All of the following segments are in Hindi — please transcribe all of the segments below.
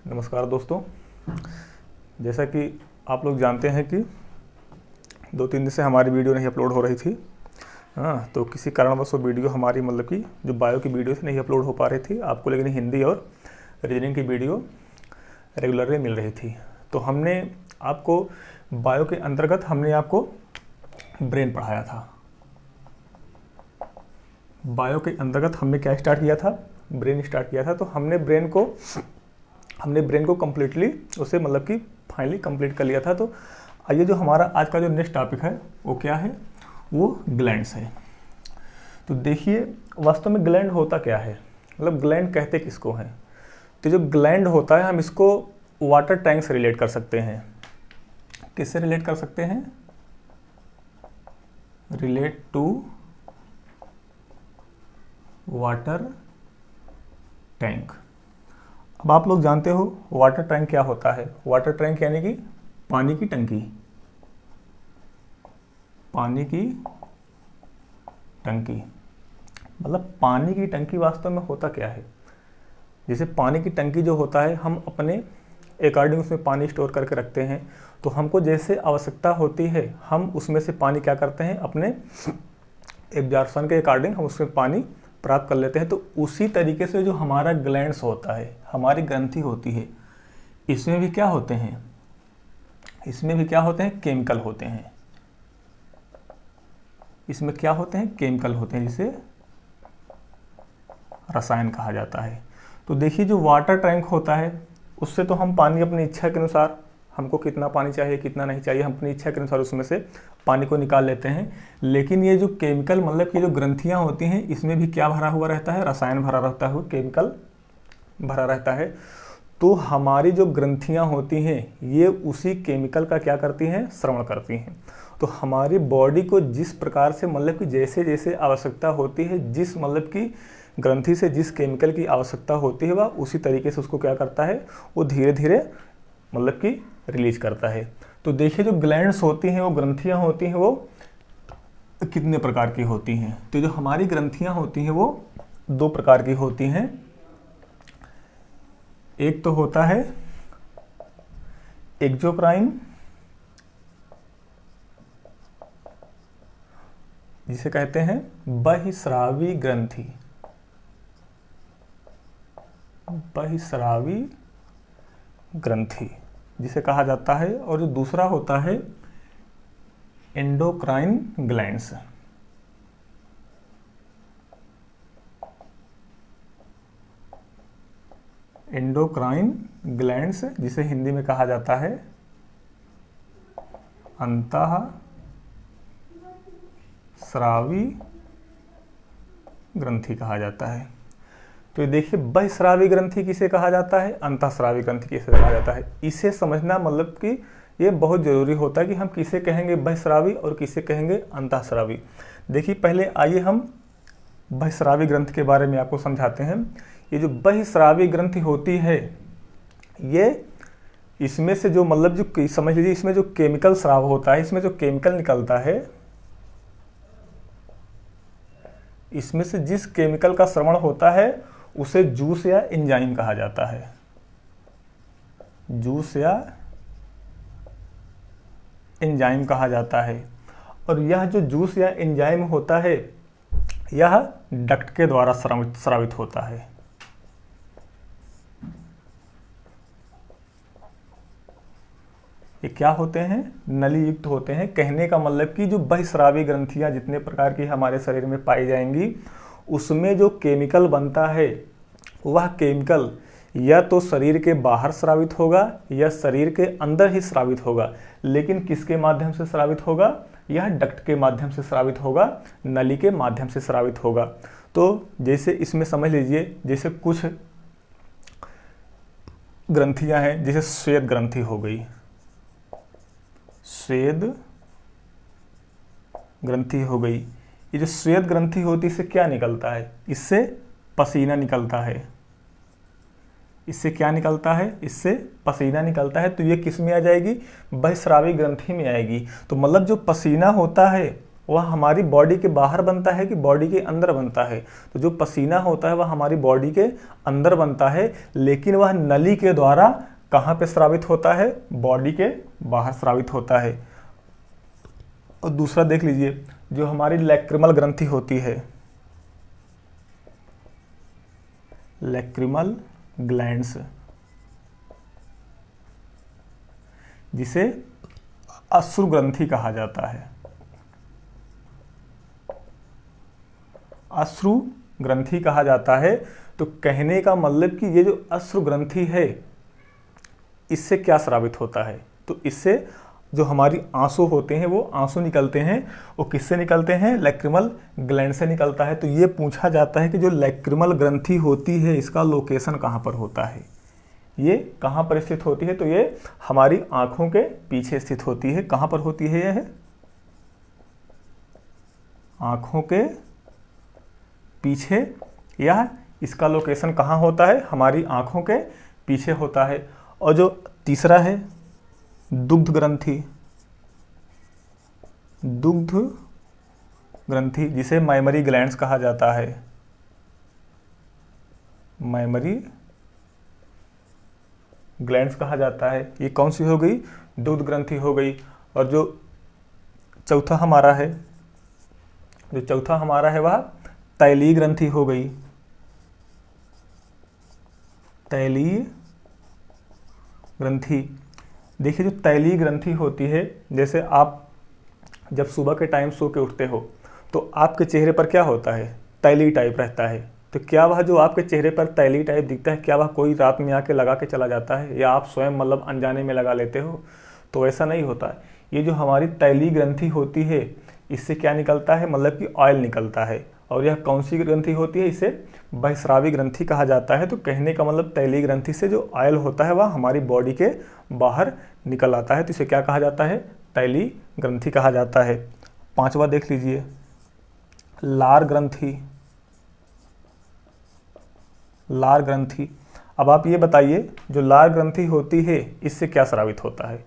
नमस्कार दोस्तों, जैसा कि आप लोग जानते हैं कि 2-3 दिन से हमारी वीडियो नहीं अपलोड हो रही थी। तो किसी कारणवश वो वीडियो हमारी मतलब कि जो बायो की वीडियो थी नहीं अपलोड हो पा रही थी आपको, लेकिन हिंदी और रीजनिंग की वीडियो रेगुलरली मिल रही थी। तो हमने आपको बायो के अंतर्गत हमने आपको ब्रेन पढ़ाया था। बायो के अंतर्गत हमने क्या स्टार्ट किया था? ब्रेन स्टार्ट किया था। तो हमने ब्रेन को कम्प्लीटली उसे मतलब कि फाइनली कंप्लीट कर लिया था। तो आइए जो हमारा आज का जो नेक्स्ट टॉपिक है वो क्या है? वो ग्लैंड्स है। तो देखिए वास्तव में ग्लैंड होता क्या है, मतलब ग्लैंड कहते किसको हैं? तो जो ग्लैंड होता है हम इसको वाटर टैंक से रिलेट कर सकते हैं। किससे रिलेट कर सकते हैं? Relate to water tank. अब आप लोग जानते हो वाटर टैंक क्या होता है? वाटर टैंक यानी कि पानी की टंकी। पानी की टंकी मतलब पानी की टंकी वास्तव में होता क्या है? जैसे पानी की टंकी जो होता है हम अपने अकॉर्डिंग उसमें पानी स्टोर करके रखते हैं। तो हमको जैसे आवश्यकता होती है हम उसमें से पानी क्या करते हैं, अपने एब्जॉर्प्शन के अकॉर्डिंग हम उसमें पानी प्राप्त कर लेते हैं। तो उसी तरीके से जो हमारा ग्लैंड्स होता है, हमारी ग्रंथि होती है, इसमें भी क्या होते हैं? इसमें भी क्या होते हैं? केमिकल होते हैं। इसमें क्या होते हैं? केमिकल होते हैं, जिसे रसायन कहा जाता है। तो देखिए जो वाटर टैंक होता है उससे तो हम पानी अपनी इच्छा के अनुसार, हमको कितना पानी चाहिए कितना नहीं चाहिए, हम अपनी इच्छा के अनुसार उसमें से पानी को निकाल लेते हैं। लेकिन ये जो केमिकल मतलब कि जो ग्रंथियां होती हैं इसमें भी क्या भरा हुआ रहता है? रसायन भरा रहता है, केमिकल भरा रहता है। तो हमारी जो ग्रंथियां होती हैं ये उसी केमिकल का क्या करती हैं? श्रवण करती हैं। तो हमारी बॉडी को जिस प्रकार से मतलब कि जैसे जैसे आवश्यकता होती है, जिस मतलब कि ग्रंथि से जिस केमिकल की आवश्यकता होती है वह उसी तरीके से उसको क्या करता है? वो धीरे धीरे मतलब कि रिलीज करता है। तो देखिए जो ग्लैंड्स होती हैं, वो ग्रंथियां होती हैं, वो कितने प्रकार की होती हैं? तो जो हमारी ग्रंथियां होती हैं वो 2 प्रकार की होती हैं। एक तो होता है एक्सोक्राइन, जिसे कहते हैं बहिस्रावी ग्रंथि। बहिस्रावी ग्रंथि जिसे कहा जाता है। और जो दूसरा होता है एंडोक्राइन ग्लैंड्स। एंडोक्राइन ग्लैंड्स जिसे हिंदी में कहा जाता है अंतःस्रावी ग्रंथि कहा जाता है। तो ये देखिए बहिस्रावी ग्रंथि किसे कहा जाता है, अंतःस्रावी ग्रंथि किसे कहा जाता है, इसे समझना मतलब कि ये बहुत ज़रूरी होता है कि हम किसे कहेंगे बहिस्रावी और किसे कहेंगे अंतःस्रावी। देखिए पहले आइए हम बहिस्रावी ग्रंथि के बारे में आपको समझाते हैं। ये जो बहिस्रावी ग्रंथि होती है ये इसमें से जो मतलब जो समझ लीजिए इसमें जो केमिकल स्राव होता है, इसमें जो केमिकल निकलता है, इसमें से जिस केमिकल का श्रवण होता है उसे जूस या एंजाइम कहा जाता है। जूस या एंजाइम कहा जाता है। और यह जो जूस या एंजाइम होता है यह डक्ट के द्वारा स्रावित होता है। ये क्या होते हैं? नली युक्त होते हैं। कहने का मतलब कि जो बहिस्रावी ग्रंथियां जितने प्रकार की हमारे शरीर में पाई जाएंगी उसमें जो केमिकल बनता है वह केमिकल या तो शरीर के बाहर स्रावित होगा या शरीर के अंदर ही स्रावित होगा। लेकिन किसके माध्यम से स्रावित होगा? यह डक्ट के माध्यम से स्रावित होगा, नली के माध्यम से स्रावित होगा। तो जैसे इसमें समझ लीजिए जैसे कुछ ग्रंथियां हैं, जैसे श्वेत ग्रंथि हो गई। श्वेत ग्रंथि हो गई। ये जो श्वेत ग्रंथि होती है इससे क्या निकलता है? इससे पसीना निकलता है। इससे क्या निकलता है? इससे पसीना निकलता है। तो ये किस में आ जाएगी? बहिस्रावी ग्रंथि में आएगी। तो मतलब जो पसीना होता है वह हमारी बॉडी के बाहर बनता है कि बॉडी के अंदर बनता है? तो जो पसीना होता है वह हमारी बॉडी के अंदर बनता है, लेकिन वह नली के द्वारा कहाँ पे स्रावित होता है? बॉडी के बाहर स्रावित होता है। और दूसरा देख लीजिए, जो हमारी लैक्रिमल ग्रंथि होती है, लैक्रिमल ग्लैंड्स, जिसे अश्रु ग्रंथि कहा जाता है, अश्रु ग्रंथि कहा जाता है। तो कहने का मतलब कि ये जो अश्रु ग्रंथि है, इससे क्या स्रावित होता है? तो इससे जो हमारी आंसू होते हैं वो आंसू निकलते हैं। वो किससे निकलते हैं? लैक्रिमल ग्लैंड से निकलता है। तो ये पूछा जाता है कि जो लैक्रिमल ग्रंथि होती है इसका लोकेशन कहाँ पर होता है? ये कहाँ पर स्थित होती है? तो ये हमारी आंखों के पीछे स्थित होती है। कहाँ पर होती है? यह आंखों के पीछे, या इसका लोकेशन कहाँ होता है? हमारी आंखों के पीछे होता है। और जो तीसरा है दुग्ध ग्रंथि, दुग्ध ग्रंथि जिसे माइमरी ग्लैंड्स कहा जाता है, माइमरी ग्लैंड्स कहा जाता है। ये कौन सी हो गई? दुग्ध ग्रंथि हो गई। और जो चौथा हमारा है, वह तैलीय ग्रंथि हो गई, तैलीय ग्रंथि। देखिए, जो तैलीय ग्रंथि होती है, जैसे आप जब सुबह के टाइम सो के उठते हो तो आपके चेहरे पर क्या होता है? तैलीय टाइप रहता है। तो क्या वह जो आपके चेहरे पर तैलीय टाइप दिखता है, क्या वह कोई रात में आके लगा के चला जाता है, या आप स्वयं मतलब अनजाने में लगा लेते हो? तो ऐसा नहीं होता है। ये जो हमारी तैलीय ग्रंथि होती है, इससे क्या निकलता है? मतलब कि ऑयल निकलता है। और यह कौन सी ग्रंथि होती है? इसे बहिस्रावी ग्रंथि कहा जाता है। तो कहने का मतलब तैलीय ग्रंथि से जो ऑयल होता है वह हमारी बॉडी के बाहर निकल आता है। तो इसे क्या कहा जाता है? तैलीय ग्रंथि कहा जाता है। पांचवा देख लीजिए, लार ग्रंथि, लार ग्रंथि। अब आप ये बताइए, जो लार ग्रंथि होती है इससे क्या स्रावित होता है?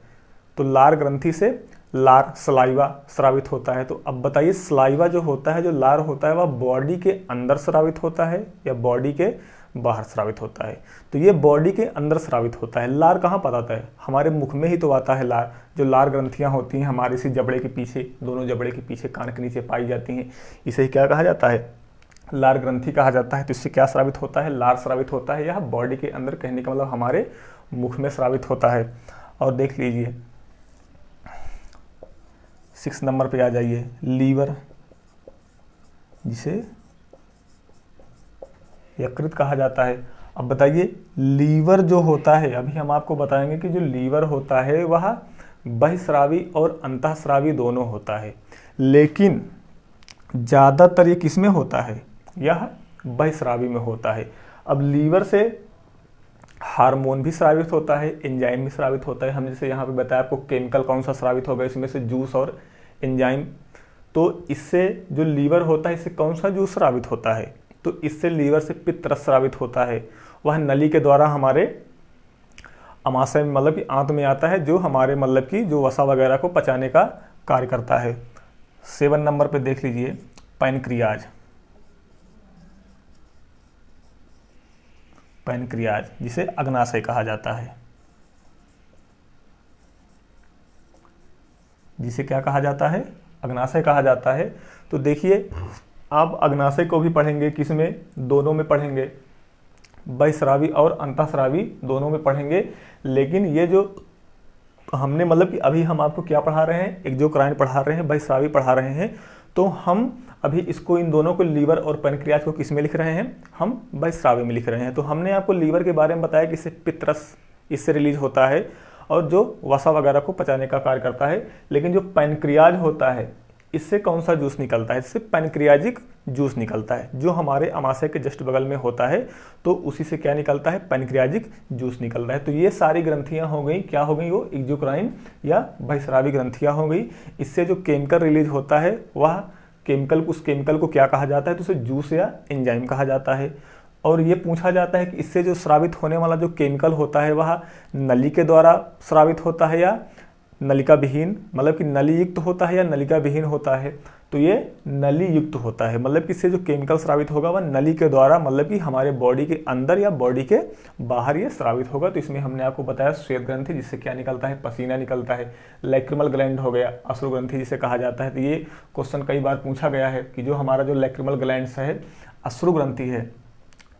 तो लार ग्रंथि से लार, सलाइवा स्रावित होता है। तो अब बताइए, सलाइवा जो होता है, जो लार होता है, वह बॉडी के अंदर स्रावित होता है या बॉडी के बाहर स्रावित होता है? तो ये बॉडी के अंदर स्रावित होता है। लार कहाँ पर आता है? हमारे मुख में ही तो आता है लार। जो लार ग्रंथियाँ होती हैं हमारे इसी जबड़े के पीछे, दोनों जबड़े के पीछे कान के नीचे पाई जाती हैं। इसे क्या कहा जाता है? लार ग्रंथि कहा जाता है। तो इससे क्या स्रावित होता है? लार स्रावित होता है। यह बॉडी के अंदर, कहने का मतलब हमारे मुख में स्रावित होता है। और देख लीजिए 6 नंबर पे आ जाइए, लीवर, जिसे यकृत कहा जाता है। अब बताइए, लीवर जो होता है, अभी हम आपको बताएंगे कि जो लीवर होता है वह बहिस्रावी और अंतःस्रावी दोनों होता है, लेकिन ज़्यादातर ये किस में होता है? यह बहिस्रावी में होता है। अब लीवर से हार्मोन भी स्रावित होता है, एंजाइम भी स्रावित होता है। हम जैसे यहाँ पे बताया आपको, केमिकल कौन सा स्रावित होगा, इसमें से जूस और एंजाइम। तो इससे जो लीवर होता है, इससे कौन सा जूस स्रावित होता है? तो इससे लीवर से पित्त रस स्रावित होता है। वह नली के द्वारा हमारे अमाशय में, मतलब कि आंत में आता है, जो हमारे मतलब कि जो वसा वगैरह को पचाने का कार्य करता है। 7 नंबर पे देख लीजिए, पैनक्रियाज, पैनक्रियाज जिसे अग्नाशय कहा जाता है, जिसे क्या कहा जाता है? अग्नाशय कहा जाता है। तो देखिए, आप अग्नाशय को भी पढ़ेंगे, किसमें? दोनों में पढ़ेंगे, बहिस्रावी और अंतःस्रावी दोनों में पढ़ेंगे। लेकिन ये जो हमने मतलब कि अभी हम आपको क्या पढ़ा रहे हैं? एक्सोक्राइन पढ़ा रहे हैं, बहिस्रावी पढ़ा रहे हैं। तो हम अभी इसको, इन दोनों को, लीवर और पैनक्रियाज को किस में लिख रहे हैं? हम बहिस्रावी में लिख रहे हैं। तो हमने आपको लीवर के बारे में बताया कि इससे पित्त रस इससे रिलीज होता है और जो वसा वगैरह को पचाने का कार्य करता है। लेकिन जो पैनक्रियाज होता है, इससे कौन सा जूस निकलता है? इससे पैनक्रियाजिक जूस निकलता है, जो हमारे अमाशय के जस्ट बगल में होता है। तो उसी से क्या निकलता है? पैनक्रियाजिक जूस निकलता है। तो ये सारी ग्रंथियां हो गई, क्या हो गई? वो एक्सोक्राइन या बहिस्रावी ग्रंथियां हो गई। इससे जो केमिकल रिलीज होता है, वह केमिकल, उस केमिकल को क्या कहा जाता है? तो उसे जूस या एंजाइम कहा जाता है। और ये पूछा जाता है कि इससे जो स्रावित होने वाला जो केमिकल होता है वह नली के द्वारा स्रावित होता है या नलिका विहीन, मतलब कि नली युक्त होता है या नलिका विहीन होता है, तो ये नली युक्त होता है, मतलब कि इससे जो केमिकल स्रावित होगा वह नली के द्वारा, मतलब कि हमारे बॉडी के अंदर या बॉडी के बाहर ये स्रावित होगा। तो इसमें हमने आपको बताया श्वेत ग्रंथि, जिससे क्या निकलता है, पसीना निकलता है। लैक्रिमल ग्लैंड हो गया, अश्रु ग्रंथि जिसे कहा जाता है। तो ये क्वेश्चन कई बार पूछा गया है कि जो हमारा जो लैक्रिमल ग्लैंड्स है, अश्रु ग्रंथि है,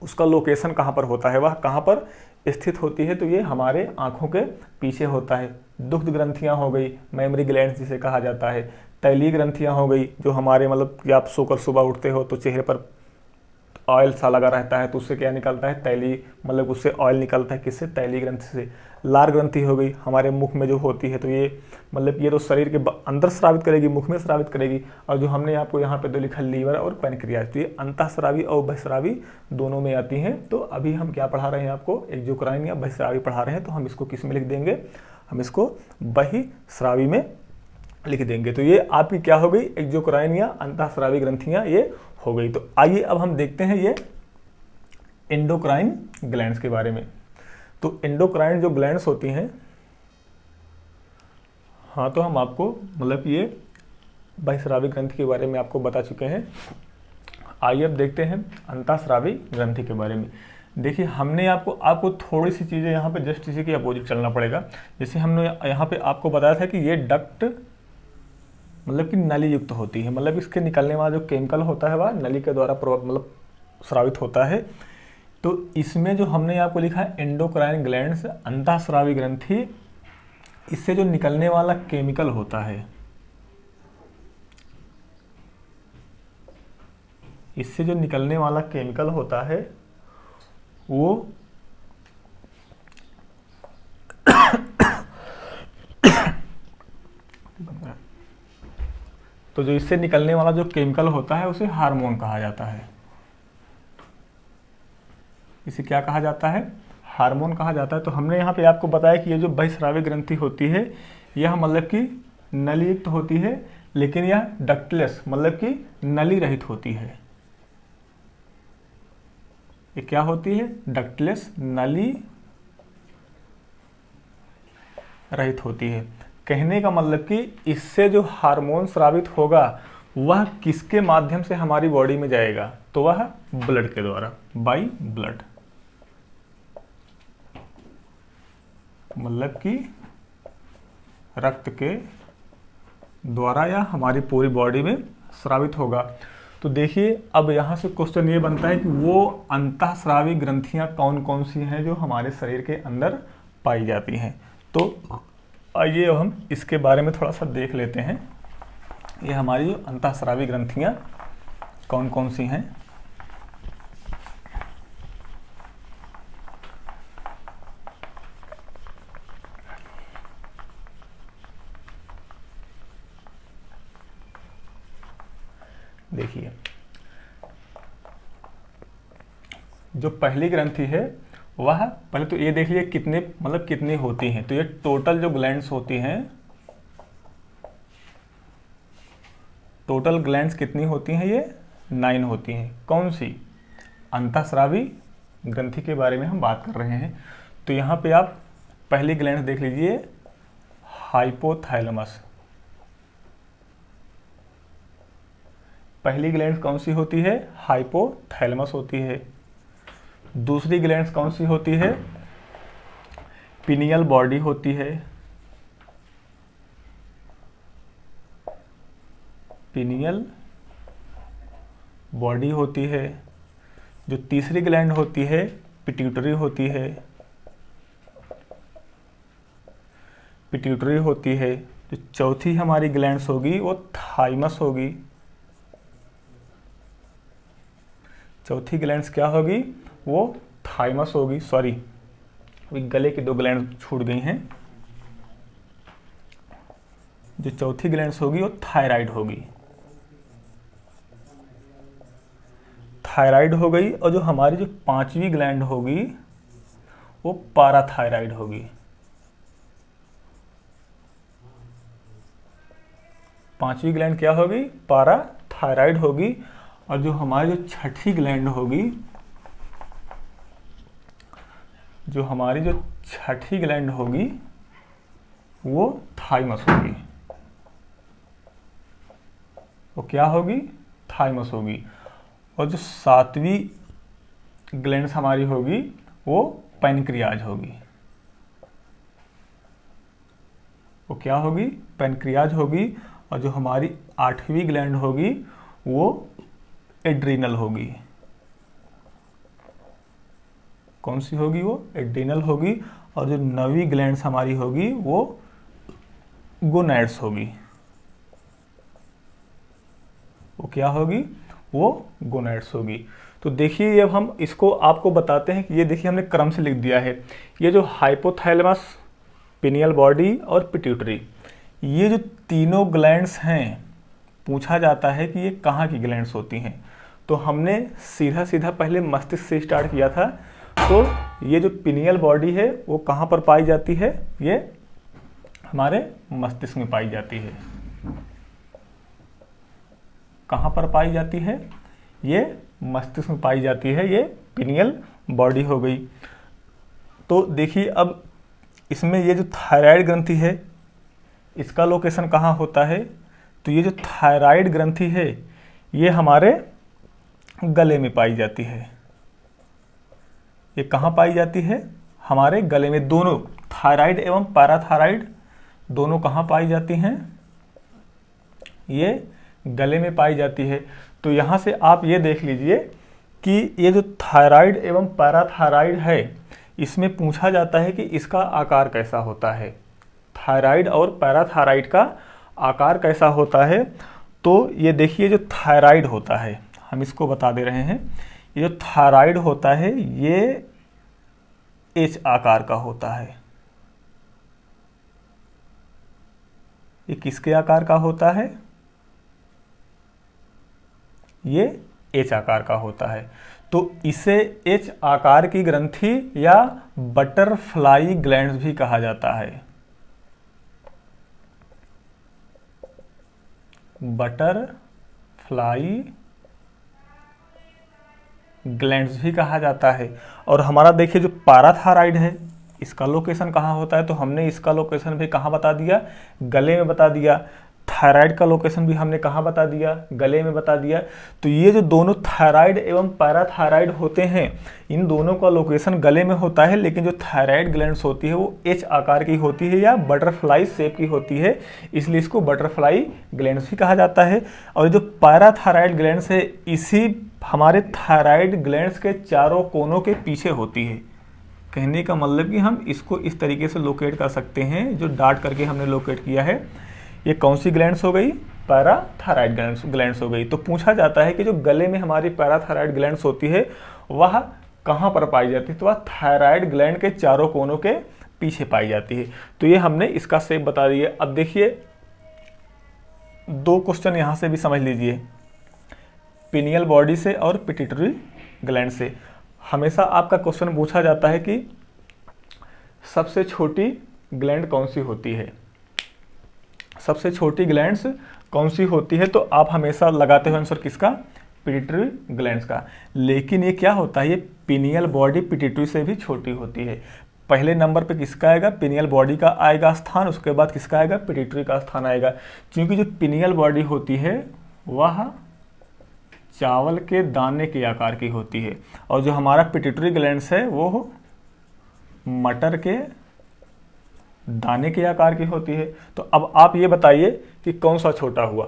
उसका लोकेशन कहाँ पर होता है, वह कहाँ पर स्थित होती है, तो ये हमारे आंखों के पीछे होता है। दुग्ध ग्रंथियां हो गई, मेमोरी ग्लैंड्स जिसे कहा जाता है। तैलीय ग्रंथियां हो गई, जो हमारे मतलब कि आप सोकर सुबह उठते हो तो चेहरे पर ऑयल सा लगा रहता है, तो उससे क्या निकलता है, तैलीय, मतलब उससे ऑयल निकलता है, किससे, तैलीय ग्रंथि से। लार ग्रंथि हो गई, हमारे मुख में जो होती है, तो ये मतलब ये तो शरीर के अंदर स्रावित करेगी, मुख में स्रावित करेगी। और जो हमने आपको यहाँ पे दो लिखा, लीवर और पैनक्रियाज, तो ये अंतःस्रावी और बहिस्रावी दोनों में आती हैं। तो अभी हम क्या पढ़ा रहे हैं आपको, एक्सोक्राइन या बहिस्रावी पढ़ा रहे हैं, तो हम इसको किस में लिख देंगे, हम इसको बहिस्रावी में लिख देंगे। तो ये आपकी क्या हो गई, एक्सोक्राइन या अंतःस्रावी ग्रंथियां ये हो गई। तो आइए अब हम देखते हैं ये एंडोक्राइन ग्लैंड्स के बारे में। तो एंडोक्राइन जो ग्लैंड्स होती हैं, हाँ, तो हम आपको मतलब ये बहिस्रावी ग्रंथि के बारे में आपको बता चुके हैं। आइए अब देखते हैं अंतःस्रावी ग्रंथि के बारे में। देखिए, हमने आपको थोड़ी सी चीज़ें यहाँ पे जस्ट इसी के अपोजिट चलना पड़ेगा। जैसे हमने यहाँ पे आपको बताया था कि ये डक्ट मतलब कि नली युक्त होती है, मतलब इसके निकलने वाला जो केमिकल होता है वह नली के द्वारा मतलब स्रावित होता है। तो इसमें जो हमने आपको लिखा है एंडोक्राइन ग्लैंड्स, अंतःस्रावी ग्रंथि, इससे जो निकलने वाला केमिकल होता है, इससे जो निकलने वाला केमिकल होता है वो तो जो इससे निकलने वाला जो केमिकल होता है उसे हार्मोन कहा जाता है। इसे क्या कहा जाता है, हार्मोन कहा जाता है। तो हमने यहाँ पे आपको बताया कि ये जो बहिस्रावी ग्रंथि होती है, यह मतलब कि नली युक्त होती है, लेकिन यह डक्टलेस मतलब कि नली रहित होती है। ये क्या होती है, डक्टलेस, नली रहित होती है। कहने का मतलब कि इससे जो हार्मोन स्रावित होगा वह किसके माध्यम से हमारी बॉडी में जाएगा, तो वह ब्लड के द्वारा, बाय ब्लड, मतलब कि रक्त के द्वारा या हमारी पूरी बॉडी में स्रावित होगा। तो देखिए, अब यहाँ से क्वेश्चन ये बनता है कि वो अंतःस्रावी ग्रंथियां कौन कौन सी हैं जो हमारे शरीर के अंदर पाई जाती हैं। तो आइए अब हम इसके बारे में थोड़ा सा देख लेते हैं, ये हमारी अंतःस्रावी ग्रंथियां कौन कौन सी हैं। देखिए, जो पहली ग्रंथि है वह, पहले तो ये देख लीजिए कितने मतलब कितनी होती हैं। तो ये टोटल जो ग्लैंड्स होती हैं, टोटल ग्लैंड्स कितनी होती हैं, ये 9 होती हैं। कौन सी, अंतःस्रावी ग्रंथि के बारे में हम बात कर रहे हैं। तो यहाँ पे आप पहली ग्लैंड देख लीजिए, हाइपोथैलेमस। पहली ग्लैंड कौन सी होती है, हाइपोथैलेमस होती है। दूसरी ग्लैंड कौन सी होती है, पिनियल बॉडी होती है, पिनियल बॉडी होती है। जो तीसरी ग्लैंड होती है, पिट्यूटरी होती है, पिट्यूटरी होती है। जो चौथी हमारी ग्लैंड्स होगी वो थाइमस होगी। चौथी ग्लैंड्स क्या होगी, वो थाइमस होगी। सॉरी, गले की 2 ग्लैंड छूट गई हैं। जो चौथी ग्लैंड्स होगी वो थायराइड होगी, थायराइड हो गई। और जो हमारी जो 5वीं ग्लैंड होगी वो पाराथायराइड होगी। 5वीं ग्लैंड क्या होगी, पाराथायराइड होगी। और जो हमारी जो छठी ग्लैंड होगी, जो हमारी जो छठी ग्लैंड होगी वो थाइमस होगी। वो क्या होगी? थाइमस होगी। और जो 7वीं ग्लैंड हमारी होगी वो पैनक्रियाज होगी। वो क्या होगी? पैनक्रियाज होगी। और जो हमारी 8वीं ग्लैंड होगी वो एड्रीनल होगी। कौन सी होगी? वो एड्रीनल होगी। और जो 9वीं ग्लैंड हमारी होगी वो गोनैड्स होगी। वो क्या होगी? वो गोनैड्स होगी। तो देखिए अब हम इसको आपको बताते हैं कि ये देखिए हमने क्रम से लिख दिया है। ये जो हाइपोथैलेमस, पिनियल बॉडी और पिट्यूटरी, ये जो तीनों ग्लैंड्स हैं, पूछा जाता है कि ये कहाँ की ग्लैंड्स होती हैं। तो हमने सीधा सीधा पहले मस्तिष्क से स्टार्ट किया था। तो ये जो पिनियल बॉडी है वो कहाँ पर पाई जाती है? ये हमारे मस्तिष्क में पाई जाती है। कहाँ पर पाई जाती है? ये मस्तिष्क में पाई जाती है। ये पिनियल बॉडी हो गई। तो देखिए अब इसमें ये जो थायराइड ग्रंथि है इसका लोकेशन कहाँ होता है? तो ये जो थायराइड ग्रंथि है ये हमारे गले में पाई जाती है। ये कहाँ पाई जाती है? हमारे गले में। दोनों थायराइड एवं पैराथायराइड दोनों कहाँ पाई जाती हैं? ये गले में पाई जाती है। तो यहाँ से आप ये देख लीजिए कि ये जो थायराइड एवं पैराथायराइड है इसमें पूछा जाता है कि इसका आकार कैसा होता है। थायराइड और पैराथायराइड का आकार कैसा होता है? तो ये देखिए जो थायराइड होता है, हम इसको बता दे रहे हैं, ये जो थायराइड होता है ये एच आकार का होता है। ये किसके आकार का होता है? ये एच आकार का होता है। तो इसे एच आकार की ग्रंथि या बटरफ्लाई ग्लैंड्स भी कहा जाता है। बटरफ्लाई ग्लैंड्स भी कहा जाता है। और हमारा देखिए जो पैराथायराइड है इसका लोकेशन कहाँ होता है? तो हमने इसका लोकेशन भी कहाँ बता दिया? गले में बता दिया। थायराइड का लोकेशन भी हमने कहाँ बता दिया? गले में बता दिया। तो ये जो दोनों थायराइड एवं पैराथायराइड होते हैं इन दोनों का लोकेशन गले में होता है। लेकिन जो थायराइड ग्लैंड्स होती है वो एच आकार की होती है या बटरफ्लाई शेप की होती है, इसलिए इसको बटरफ्लाई ग्लैंड्स भी कहा जाता है। और जो पैराथायराइड ग्लैंड्स है इसी हमारे थायराइड ग्लैंड्स के चारों कोनों के पीछे होती है। कहने का मतलब कि हम इसको इस तरीके से लोकेट कर सकते हैं, जो डाट करके हमने लोकेट किया है। ये कौन सी ग्लैंड्स हो गई? पैराथायराइड ग्लैंड्स हो गई। तो पूछा जाता है कि जो गले में हमारी पैराथायराइड ग्लैंड्स होती है वह कहाँ पर पाई जाती है? तो वह थायराइड ग्लैंड के चारों कोनों के पीछे पाई जाती है। तो ये हमने इसका शेप बता दिया। अब देखिए 2 क्वेश्चन यहाँ से भी समझ लीजिए, पिनियल बॉडी से और पिट्यूटरी ग्लैंड से। हमेशा आपका क्वेश्चन पूछा जाता है कि सबसे छोटी ग्लैंड कौन सी होती है? सबसे छोटी ग्लैंड्स कौन सी होती है? तो आप हमेशा लगाते हो आंसर किसका? पिट्यूटरी ग्लैंड्स का। लेकिन ये क्या होता है? ये पिनियल बॉडी पिट्यूटरी से भी छोटी होती है। पहले नंबर पे किसका आएगा? पिनियल बॉडी का आएगा स्थान, उसके बाद किसका आएगा? पिट्यूटरी का स्थान आएगा। क्योंकि जो पिनियल बॉडी होती है वह चावल के दाने के आकार की होती है और जो हमारा पिट्यूटरी ग्लैंड्स है वो मटर के दाने के आकार की होती है। तो अब आप ये बताइए कि कौन सा छोटा हुआ?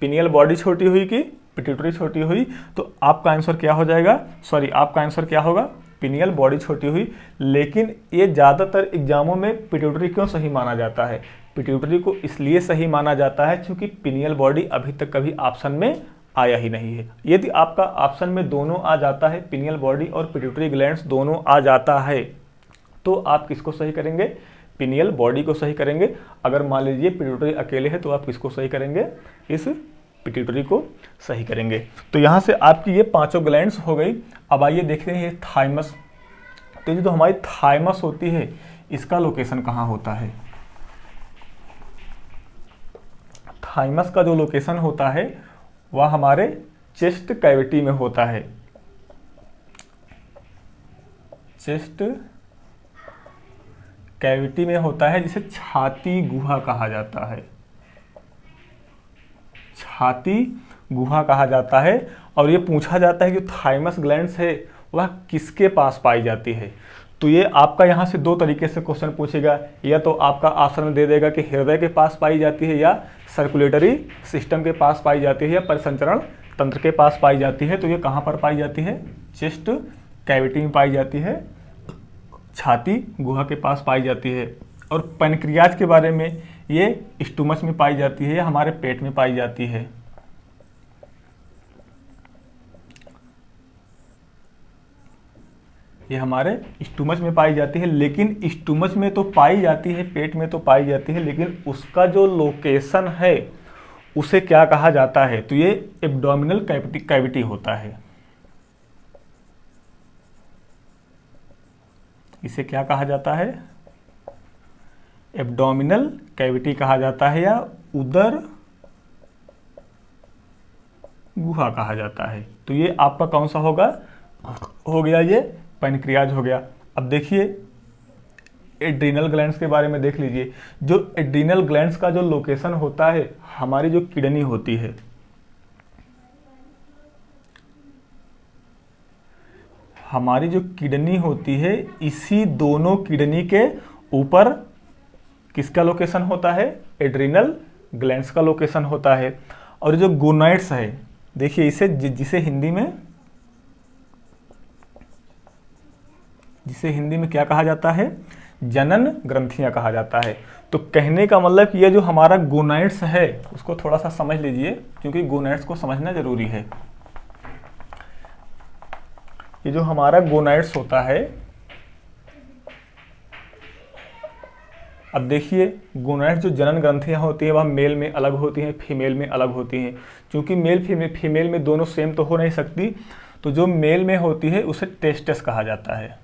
पिनियल बॉडी छोटी हुई कि पिट्यूटरी छोटी हुई? तो आपका आंसर क्या हो जाएगा? सॉरी, आपका आंसर क्या होगा? पिनियल बॉडी छोटी हुई। लेकिन ये ज़्यादातर एग्जामों में पिट्यूटरी क्यों सही माना जाता है? पिट्यूटरी को इसलिए सही माना जाता है क्योंकि पिनियल बॉडी अभी तक कभी ऑप्शन में आया ही नहीं है। यदि आपका ऑप्शन में दोनों आ जाता है, पिनियल बॉडी और पिट्यूटरी ग्लैंड्स दोनों आ जाता है, तो आप किसको सही करेंगे? पिनियल बॉडी को सही करेंगे। अगर मान लीजिए पिट्यूटरी अकेले है तो आप किसको सही करेंगे? इस पिट्यूटरी को सही करेंगे। तो यहाँ से आपकी ये 5 ग्लैंड्स हो गई। अब आइए देखते हैं ये थाइमस। तो ये जो हमारी थाइमस होती है इसका लोकेशन कहाँ होता है? थाइमस का जो लोकेशन होता है वह हमारे चेस्ट कैविटी में होता है। चेस्ट कैविटी में होता है जिसे छाती गुहा कहा जाता है। छाती गुहा कहा जाता है। और ये पूछा जाता है कि थाइमस ग्लैंड्स है वह किसके पास पाई जाती है। तो ये आपका यहाँ से दो तरीके से क्वेश्चन पूछेगा, या तो आपका ऑप्शन दे देगा कि हृदय के पास पाई जाती है, या सर्कुलेटरी सिस्टम के पास पाई जाती है, या परिसंचरण तंत्र के पास पाई जाती है। तो ये कहाँ पर पाई जाती है? चेस्ट कैविटी में पाई जाती है, छाती गुहा के पास पाई जाती है। और पैनक्रियाज के बारे में, ये स्टोमच में पाई जाती है या हमारे पेट में पाई जाती है। ये हमारे स्टोमच में पाई जाती है, लेकिन स्टोमच में तो पाई जाती है, पेट में तो पाई जाती है, लेकिन उसका जो लोकेशन है उसे क्या कहा जाता है? तो ये एब्डोमिनल कैविटी होता है। इसे क्या कहा जाता है? एब्डोमिनल कैविटी कहा जाता है, या उदर गुहा कहा जाता है। तो ये आपका कौन सा होगा? हो गया ये पैनक्रियाज हो गया। अब देखिए एड्रीनल ग्लैंड्स के बारे में देख लीजिए। जो एड्रीनल ग्लैंड्स का जो लोकेशन होता है, हमारी जो किडनी होती है, हमारी जो किडनी होती है, इसी दोनों किडनी के ऊपर किसका लोकेशन होता है? एड्रीनल ग्लैंड्स का लोकेशन होता है। और जो गोनाइड्स है, देखिए इसे जिसे हिंदी में क्या कहा जाता है? जनन ग्रंथियां कहा जाता है। तो कहने का मतलब कि ये जो हमारा गोनाइड्स है उसको थोड़ा सा समझ लीजिए, क्योंकि गोनाइड्स को समझना जरूरी है। ये जो हमारा गोनाइड्स होता है, अब देखिए गोनाइड्स जो जनन ग्रंथियां होती हैं वह मेल में अलग होती हैं, फीमेल में अलग होती हैं। क्योंकि मेल फीमेल में दोनों सेम तो हो नहीं सकती, तो जो मेल में होती है उसे टेस्टस कहा जाता है।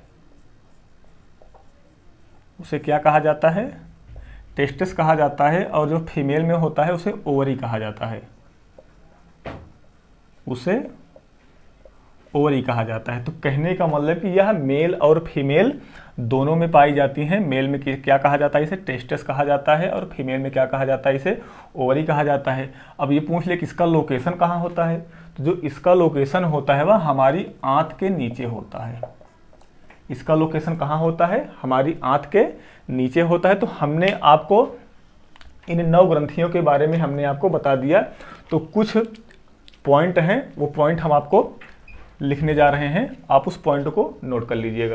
उसे क्या कहा जाता है? टेस्टस कहा जाता है। और जो फीमेल में होता है उसे ओवरी कहा जाता है। उसे ओवरी कहा जाता है। तो कहने का मतलब कि यह मेल और फीमेल दोनों में पाई जाती हैं। मेल में क्या कहा जाता है? इसे टेस्टस कहा जाता है। और फीमेल में क्या कहा जाता है? इसे ओवरी कहा जाता है। अब ये पूछ ले कि इसका लोकेशन कहाँ होता है? तो जो इसका लोकेशन होता है वह हमारी आंत के नीचे होता है। इसका लोकेशन कहाँ होता है? हमारी आंत के नीचे होता है। तो हमने आपको इन 9 ग्रंथियों के बारे में हमने आपको बता दिया। तो कुछ पॉइंट हैं, वो पॉइंट हम आपको लिखने जा रहे हैं, आप उस पॉइंट को नोट कर लीजिएगा।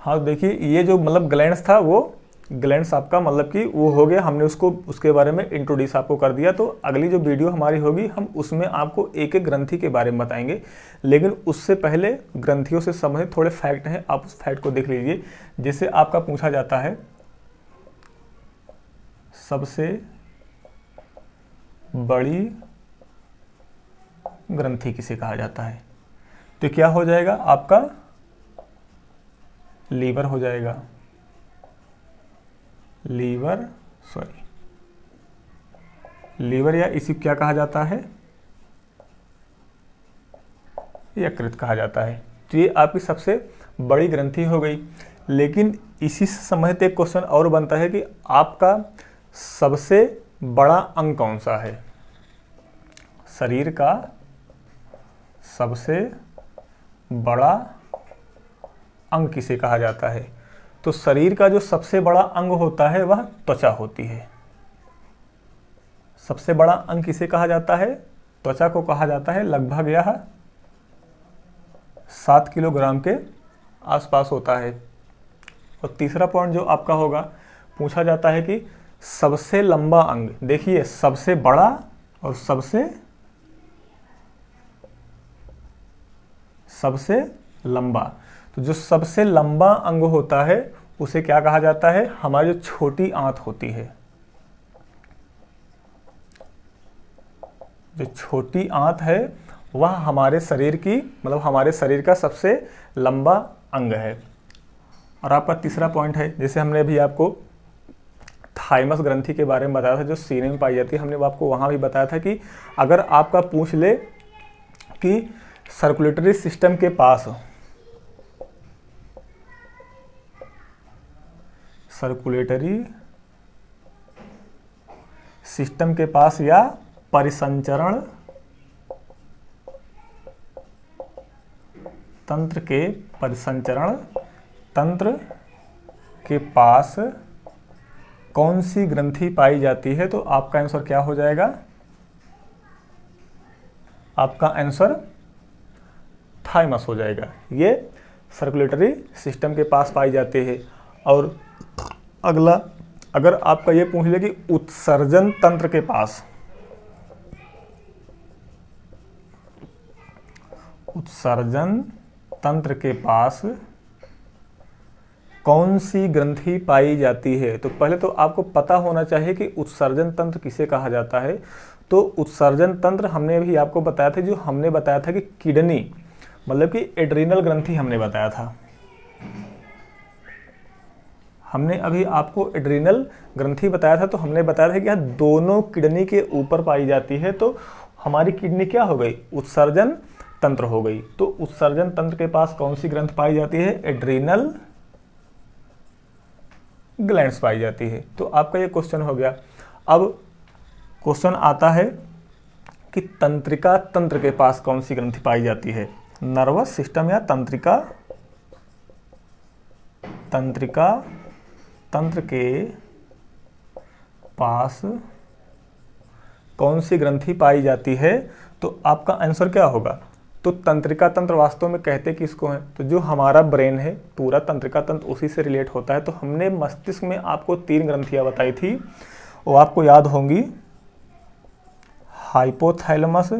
हाँ देखिए, ये जो मतलब ग्लैंड्स था, वो ग्लैंड्स आपका मतलब कि वो हो गया, हमने उसको उसके बारे में इंट्रोड्यूस आपको कर दिया। तो अगली जो वीडियो हमारी होगी, हम उसमें आपको एक एक ग्रंथि के बारे में बताएंगे। लेकिन उससे पहले ग्रंथियों से संबंधित थोड़े फैक्ट हैं, आप उस फैक्ट को देख लीजिए। जैसे आपका पूछा जाता है सबसे बड़ी ग्रंथि किसे कहा जाता है? तो क्या हो जाएगा आपका? लीवर हो जाएगा। लीवर या इसी क्या कहा जाता है? यकृत कहा जाता है। तो ये आपकी सबसे बड़ी ग्रंथि हो गई। लेकिन इसी से संबंधित एक क्वेश्चन और बनता है कि आपका सबसे बड़ा अंग कौन सा है? शरीर का सबसे बड़ा अंग किसे कहा जाता है? तो शरीर का जो सबसे बड़ा अंग होता है वह त्वचा होती है। सबसे बड़ा अंग किसे कहा जाता है? त्वचा को कहा जाता है। लगभग यह 7 किलोग्राम के आसपास होता है। और तीसरा पॉइंट जो आपका होगा, पूछा जाता है कि सबसे लंबा अंग। देखिए सबसे बड़ा और सबसे लंबा। तो जो सबसे लंबा अंग होता है उसे क्या कहा जाता है? हमारी जो छोटी आंत होती है, जो छोटी आंत है वह हमारे शरीर की मतलब हमारे शरीर का सबसे लंबा अंग है। और आपका तीसरा पॉइंट है, जैसे हमने अभी आपको थाइमस ग्रंथि के बारे में बताया था जो सीने में पाई जाती है, हमने आपको वहाँ भी बताया था कि अगर आपका पूछ ले कि सर्कुलेटरी सिस्टम के पास सर्कुलेटरी सिस्टम के पास या परिसंचरण तंत्र के पास कौन सी ग्रंथि पाई जाती है? तो आपका आंसर क्या हो जाएगा? आपका आंसर थाइमस हो जाएगा। ये सर्कुलेटरी सिस्टम के पास पाई जाती है। और अगला, अगर आपका ये पूछ ले कि उत्सर्जन तंत्र के पास, उत्सर्जन तंत्र के पास कौन सी ग्रंथि पाई जाती है? तो पहले तो आपको पता होना चाहिए कि उत्सर्जन तंत्र किसे कहा जाता है। तो उत्सर्जन तंत्र हमने अभी आपको बताया था, जो हमने बताया था कि किडनी मतलब कि एड्रीनल ग्रंथि हमने बताया था। हमने अभी आपको एड्रीनल ग्रंथि बताया था, तो हमने बताया था कि यह दोनों किडनी के ऊपर पाई जाती है। तो हमारी किडनी क्या हो गई? उत्सर्जन तंत्र हो गई। तो उत्सर्जन तंत्र के पास कौन सी ग्रंथि पाई जाती है? एड्रीनल ग्लैंड्स पाई जाती है। तो आपका ये क्वेश्चन हो गया। अब क्वेश्चन आता है कि तंत्रिका तंत्र के पास कौन सी ग्रंथि पाई जाती है? नर्वस सिस्टम या तंत्रिका तंत्र के पास कौन सी ग्रंथि पाई जाती है? तो आपका आंसर क्या होगा? तो तंत्रिका तंत्र वास्तव में कहते किसको हैं? तो जो हमारा ब्रेन है पूरा तंत्रिका तंत्र उसी से रिलेट होता है। तो हमने मस्तिष्क में आपको 3 ग्रंथियां बताई थी, वो आपको याद होंगी। हाइपोथैलेमस,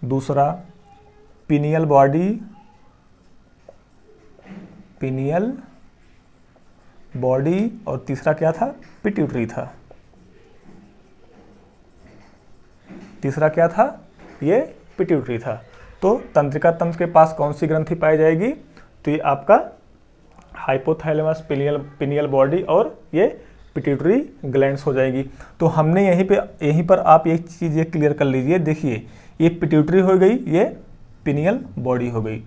दूसरा पिनियल बॉडी, और तीसरा क्या था? पिट्यूटरी था। तीसरा क्या था? ये पिट्यूटरी था। तो तंत्रिका तंत्र के पास कौन सी ग्रंथि पाई जाएगी? तो ये आपका हाइपोथैलेमस, पिनियल बॉडी और ये पिट्यूटरी ग्लैंड्स हो जाएगी। तो हमने यहीं पर आप एक चीज़ ये क्लियर कर लीजिए। देखिए, ये पिट्यूटरी हो गई, ये पिनियल बॉडी हो गई।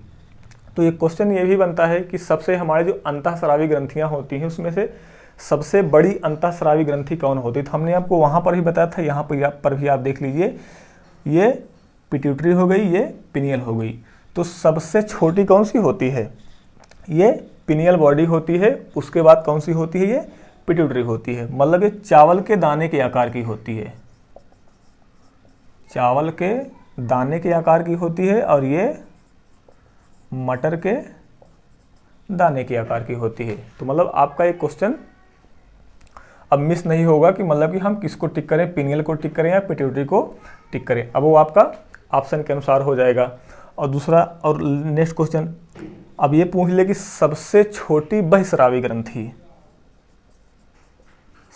तो ये क्वेश्चन ये भी बनता है कि सबसे हमारे जो अंतःस्रावी ग्रंथियाँ होती हैं उसमें से सबसे बड़ी अंतःस्रावी ग्रंथि कौन होती है? तो हमने आपको वहाँ पर ही बताया था, यहाँ पर भी आप देख लीजिए। ये पिट्यूटरी हो गई, ये पिनियल हो गई। तो सबसे छोटी कौन सी होती है? ये पिनियल बॉडी होती है। उसके बाद कौन सी होती है? ये पिट्यूटरी होती है। मतलब ये चावल के दाने के आकार की होती है, चावल के दाने के आकार की होती है, और ये मटर के दाने के आकार की होती है। तो मतलब आपका एक क्वेश्चन अब मिस नहीं होगा कि मतलब कि हम किसको टिक करें, पिनियल को टिक करें या पिट्यूटरी को टिक करें। अब वो आपका ऑप्शन के अनुसार हो जाएगा। और दूसरा, और नेक्स्ट क्वेश्चन अब ये पूछ ले कि सबसे छोटी बहिस्रावी ग्रंथि,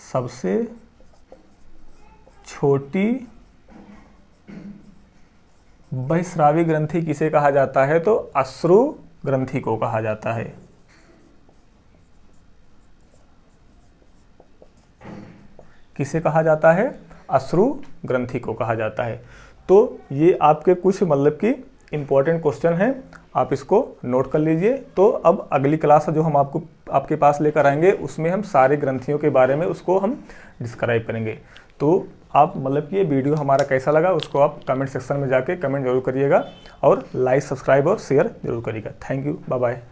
सबसे छोटी बहिस्रावी ग्रंथि किसे कहा जाता है? तो अश्रु ग्रंथि को कहा जाता है। किसे कहा जाता है? अश्रु ग्रंथि को कहा जाता है। तो ये आपके कुछ मतलब कि इंपॉर्टेंट क्वेश्चन हैं, आप इसको नोट कर लीजिए। तो अब अगली क्लास जो हम आपके पास लेकर आएंगे उसमें हम सारे ग्रंथियों के बारे में उसको हम डिस्क्राइब करेंगे। तो आप मतलब कि ये वीडियो हमारा कैसा लगा उसको आप कमेंट सेक्शन में जाके कमेंट जरूर करिएगा, और लाइक, सब्सक्राइब और शेयर जरूर करिएगा। Thank you, bye bye.